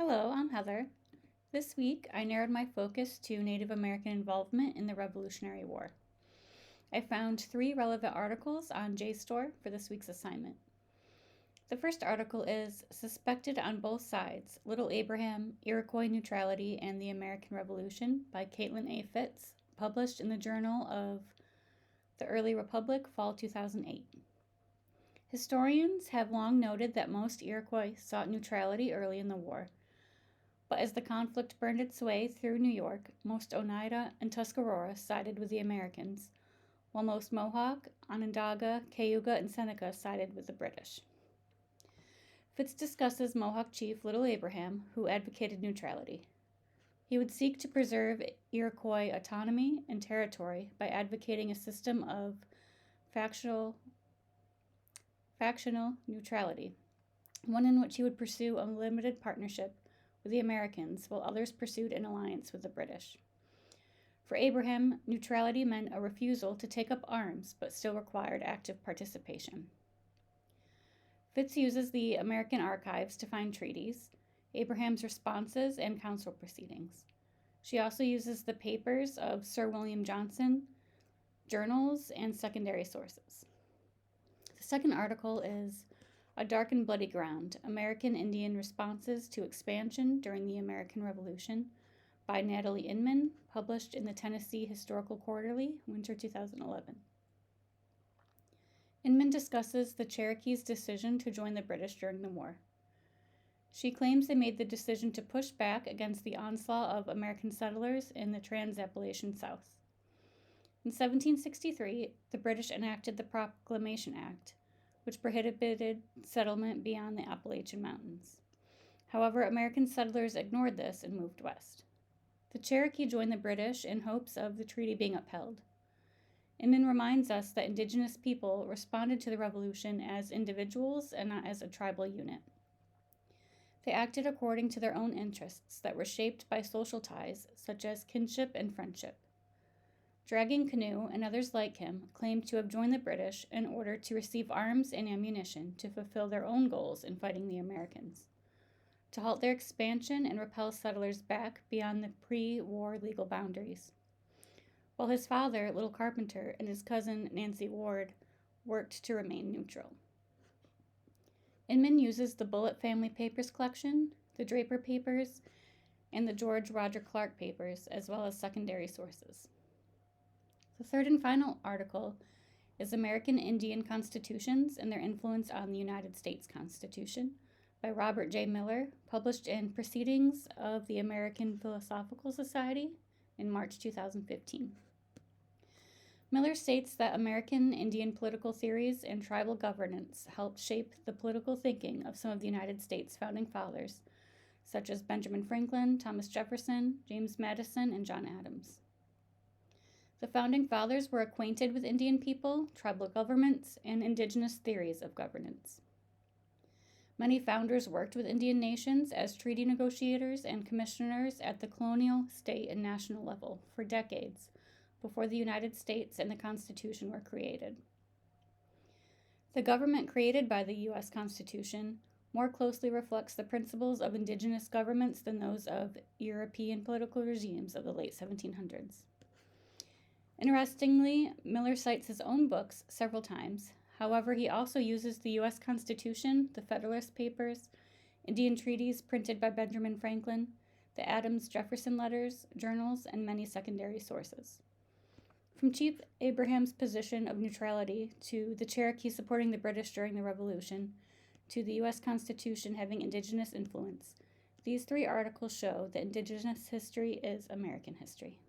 Hello, I'm Heather. This week, I narrowed my focus to Native American involvement in the Revolutionary War. I found 3 relevant articles on JSTOR for this week's assignment. The first article is Suspected on Both Sides, Little Abraham, Iroquois Neutrality, and the American Revolution by Caitlin A. Fitz, published in the Journal of the Early Republic, Fall 2008. Historians have long noted that most Iroquois sought neutrality early in the war. But as the conflict burned its way through New York, most Oneida and Tuscarora sided with the Americans, while most Mohawk, Onondaga, Cayuga, and Seneca sided with the British. Fitz discusses Mohawk chief Little Abraham, who advocated neutrality. He would seek to preserve Iroquois autonomy and territory by advocating a system of factional neutrality, one in which he would pursue a limited partnership with the Americans, while others pursued an alliance with the British. For Abraham, neutrality meant a refusal to take up arms, but still required active participation. Fitz uses the American archives to find treaties, Abraham's responses, and council proceedings. She also uses the papers of Sir William Johnson, journals, and secondary sources. The second article is A Dark and Bloody Ground, American Indian Responses to Expansion During the American Revolution by Natalie Inman, published in the Tennessee Historical Quarterly, winter 2011. Inman discusses the Cherokees' decision to join the British during the war. She claims they made the decision to push back against the onslaught of American settlers in the Trans-Appalachian South. In 1763, the British enacted the Proclamation Act, which prohibited settlement beyond the Appalachian Mountains. However, American settlers ignored this and moved west. The Cherokee joined the British in hopes of the treaty being upheld. Inman reminds us that indigenous people responded to the revolution as individuals and not as a tribal unit. They acted according to their own interests that were shaped by social ties such as kinship and friendship. Dragging Canoe and others like him claimed to have joined the British in order to receive arms and ammunition to fulfill their own goals in fighting the Americans, to halt their expansion and repel settlers back beyond the pre-war legal boundaries, while his father, Little Carpenter, and his cousin, Nancy Ward, worked to remain neutral. Inman uses the Bullitt Family Papers collection, the Draper Papers, and the George Roger Clark Papers, as well as secondary sources. The third and final article is American Indian Constitutions and Their Influence on the United States Constitution by Robert J. Miller, published in Proceedings of the American Philosophical Society in March 2015. Miller states that American Indian political theories and tribal governance helped shape the political thinking of some of the United States founding fathers, such as Benjamin Franklin, Thomas Jefferson, James Madison, and John Adams. The Founding Fathers were acquainted with Indian people, tribal governments, and indigenous theories of governance. Many founders worked with Indian nations as treaty negotiators and commissioners at the colonial, state, and national level for decades before the United States and the Constitution were created. The government created by the U.S. Constitution more closely reflects the principles of indigenous governments than those of European political regimes of the late 1700s. Interestingly, Miller cites his own books several times. However, he also uses the U.S. Constitution, the Federalist Papers, Indian treaties printed by Benjamin Franklin, the Adams-Jefferson letters, journals, and many secondary sources. From Chief Abraham's position of neutrality to the Cherokee supporting the British during the Revolution to the U.S. Constitution having indigenous influence, these 3 articles show that indigenous history is American history.